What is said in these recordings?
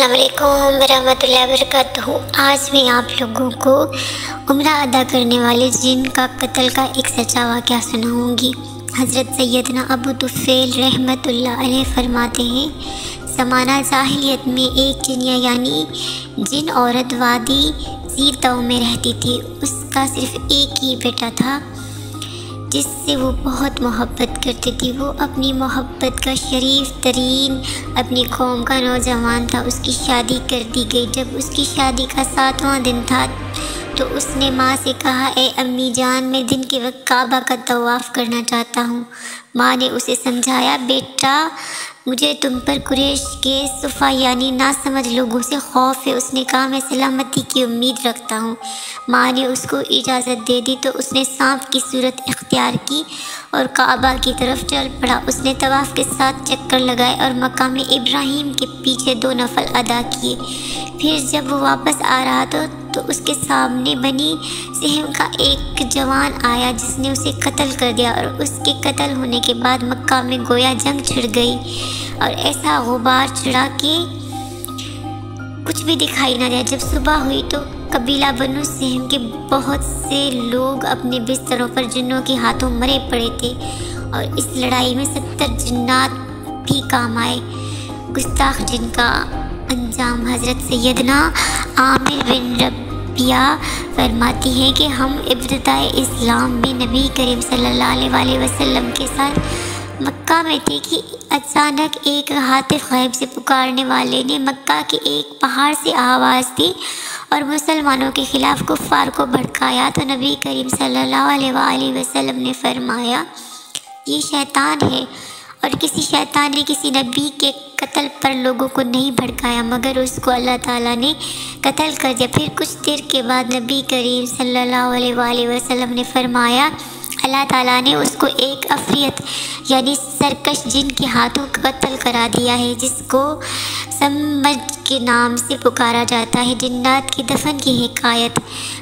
السلام علیکم ورحمۃ اللہ وبرکاتہ۔ آج میں آپ لوگوں کو عمرہ ادا کرنے والے جن کا قتل کا ایک سچا واقعہ سناؤں گی۔ حضرت سیدنا ابو طفیل رحمۃ اللہ علیہ فرماتے ہیں، زمانہ جاہلیت میں ایک جنیا یعنی جن عورت وادی زیرتو میں رہتی تھی۔ اس کا صرف ایک ہی بیٹا تھا جس سے وہ بہت محبت کرتی تھی۔ وہ اپنی محبت کا شریف ترین اپنی قوم کا نوجوان تھا۔ اس کی شادی کر دی گئی۔ جب اس کی شادی کا 7واں دن تھا تو اس نے ماں سے کہا، اے امی جان، میں دن کے وقت کعبہ کا طواف کرنا چاہتا ہوں۔ ماں نے اسے سمجھایا، بیٹا مجھے تم پر قریش کے صفا یعنی ناسمجھ لوگوں سے خوف ہے۔ اس نے کہا، میں سلامتی کی امید رکھتا ہوں۔ ماں نے اس کو اجازت دے دی تو اس نے سانپ کی صورت اختیار کی اور کعبہ کی طرف چل پڑا۔ اس نے طواف کے 7 چکر لگائے اور مقام ابراہیم کے پیچھے 2 نفل ادا کیے۔ پھر جب وہ واپس آ رہا تھا تو اس کے سامنے بنی سہم کا ایک جوان آیا جس نے اسے قتل کر دیا، اور اس کے قتل ہونے کے بعد مکہ میں گویا جنگ چھڑ گئی اور ایسا غبار چڑھا کہ کچھ بھی دکھائی نہ دیا۔ جب صبح ہوئی تو قبیلہ بنو سہم کے بہت سے لوگ اپنے بستروں پر جنوں کے ہاتھوں مرے پڑے تھے، اور اس لڑائی میں 70 جنات بھی کام آئے۔ گستاخ جن کا انجام۔ حضرت سیدنا عامر بن ربیعہ فرماتی ہیں کہ ہم ابتدائے اسلام میں نبی کریم صلی اللہ علیہ وسلم کے ساتھ مکہ میں تھے کہ اچانک ایک ہاتف غیب سے پکارنے والے نے مکہ کے ایک پہاڑ سے آواز دی اور مسلمانوں کے خلاف کفار کو بھڑکایا۔ تو نبی کریم صلی اللہ علیہ وسلم نے فرمایا، یہ شیطان ہے، اور کسی شیطان نے کسی نبی کے قتل پر لوگوں کو نہیں بھڑکایا مگر اس کو اللہ تعالیٰ نے قتل کر دیا۔ پھر کچھ دیر کے بعد نبی کریم صلی اللہ علیہ وسلم نے فرمایا، اللہ تعالیٰ نے اس کو ایک عفریت یعنی سرکش جن کے ہاتھوں قتل کرا دیا ہے، جس کو سمج کے نام سے پکارا جاتا ہے۔ جنات کی دفن کی حکایت۔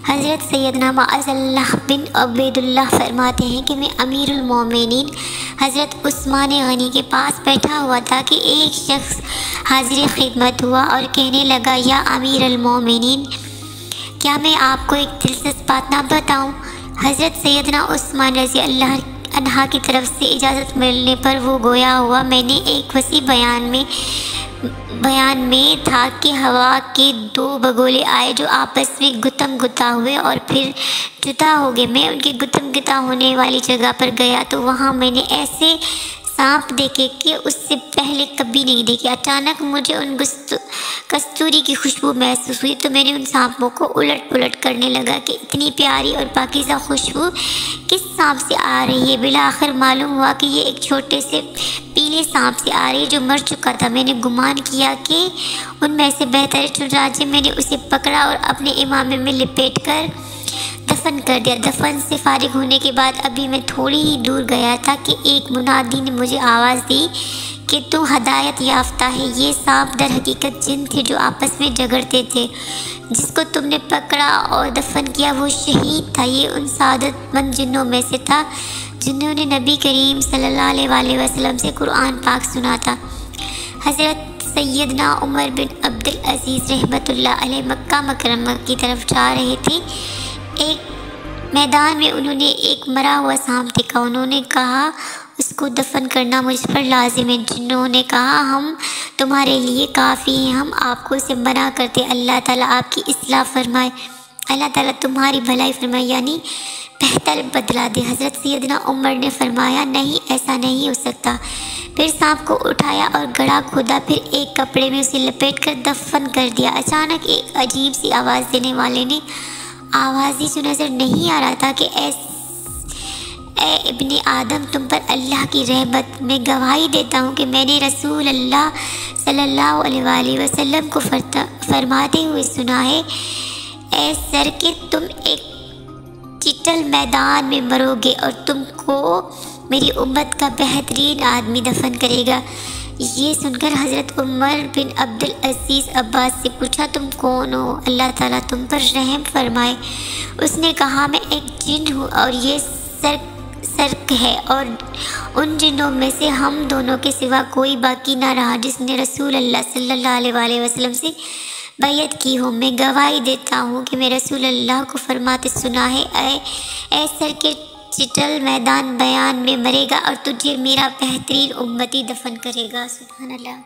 حضرت سیدنا معاذ اللہ بن عبید اللہ فرماتے ہیں کہ میں امیر المومنین حضرت عثمان غنی کے پاس بیٹھا ہوا تھا کہ ایک شخص حاضر خدمت ہوا اور کہنے لگا، یا امیر المومنین، کیا میں آپ کو ایک دلچسپ بات نہ بتاؤں؟ حضرت سیدنا عثمان رضی اللہ عنہ کی طرف سے اجازت ملنے پر وہ گویا ہوا، میں نے ایک وسیع بیان میں تھا کہ ہوا کے 2 بگولے آئے جو آپس میں گتم گتا ہوئے اور پھر جدا ہو گئے۔ میں ان کے گتم گتا ہونے والی جگہ پر گیا تو وہاں میں نے ایسے سانپ دیکھے کہ اس سے پہلے کبھی نہیں دیکھے۔ اچانک مجھے ان کستوری کی خوشبو محسوس ہوئی تو میں نے ان سانپوں کو الٹ پلٹ کرنے لگا کہ اتنی پیاری اور پاکیزہ خوشبو کس سانپ سے آ رہی ہے۔ بالآخر معلوم ہوا کہ یہ ایک چھوٹے سے پیلے سانپ سے آ رہی ہے جو مر چکا تھا۔ میں نے گمان کیا کہ ان میں سے بہتر ہے، چنانچہ میں نے اسے پکڑا اور اپنے امامے میں لپیٹ کر دفن کر دیا۔ دفن سے فارغ ہونے کے بعد ابھی میں تھوڑی ہی دور گیا تھا کہ ایک منادی نے مجھے آواز دی کہ تو ہدایت یافتہ ہے۔ یہ سانپ در حقیقت جن تھے جو آپس میں جھگڑتے تھے۔ جس کو تم نے پکڑا اور دفن کیا وہ شہید تھا۔ یہ ان سعادت مند جنوں میں سے تھا جنہوں نے نبی کریم صلی اللہ علیہ وسلم سے قرآن پاک سنا تھا۔ حضرت سیدنا عمر بن عبدالعزیز رحمۃ اللہ علیہ مکہ مکرمہ کی طرف جا رہے تھے۔ ایک میدان میں انہوں نے ایک مرا ہوا سانپ دیکھا۔ انہوں نے کہا، اس کو دفن کرنا مجھ پر لازم ہے۔ جنہوں نے کہا، ہم تمہارے لیے کافی ہیں، ہم آپ کو اسے منع کرتے۔ اللہ تعالیٰ آپ کی اصلاح فرمائے، اللہ تعالیٰ تمہاری بھلائی فرمائے یعنی بہتر بدلہ دے۔ حضرت سیدنا عمر نے فرمایا، نہیں، ایسا نہیں ہو سکتا۔ پھر سانپ کو اٹھایا اور گڑھا کھودا، پھر ایک کپڑے میں اسے لپیٹ کر دفن کر دیا۔ اچانک ایک عجیب سی آواز دینے والے نے آواز دی جو نظر نہیں آ رہا تھا کہ اے ابن آدم، تم پر اللہ کی رحمت، میں گواہی دیتا ہوں کہ میں نے رسول اللہ صلی اللہ علیہ وسلم کو فرماتے ہوئے سنا ہے، اے سر کہ تم ایک چٹل میدان میں مرو گے اور تم کو میری امت کا بہترین آدمی دفن کرے گا۔ یہ سن کر حضرت عمر بن عبدالعزیز عباس سے پوچھا، تم کون ہو؟ اللہ تعالیٰ تم پر رحم فرمائے۔ اس نے کہا، میں ایک جن ہوں اور یہ سرک ہے، اور ان جنوں میں سے ہم دونوں کے سوا کوئی باقی نہ رہا جس نے رسول اللہ صلی اللہ علیہ وآلہ وسلم سے بیعت کی ہو۔ میں گواہی دیتا ہوں کہ میں رسول اللہ کو فرماتے سنا ہے، اے سر کے چٹل میدان بیان میں مرے گا اور تجھے میرا بہترین امتی دفن کرے گا۔ سبحان اللہ۔